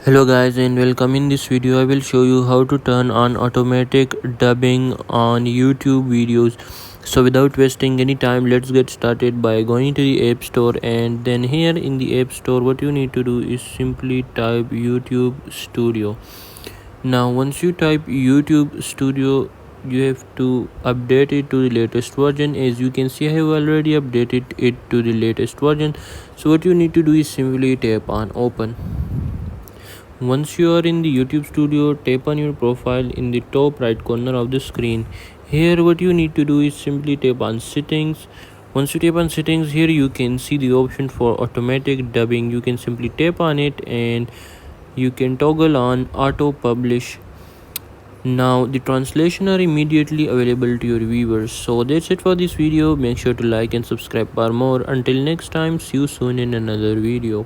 Hello guys and welcome. In this video I will show you how to turn on automatic dubbing on YouTube videos. So without wasting any time, let's get started by going to the App Store, and then here in the App Store what you need to do is simply type YouTube Studio. Now once you type YouTube Studio, you have to update it to the latest version. As you can see, I have already updated it to the latest version. So what you need to do is simply tap on open. Once you are in the YouTube Studio, tap on your profile in the top right corner of the screen. Here what you need to do is simply tap on settings. Once you tap on settings, here you can see the option for automatic dubbing. You can simply tap on it and you can toggle on auto publish. Now the translation are immediately available to your viewers. So that's it for this video. Make sure to like and subscribe for more. Until next time, see you soon in another video.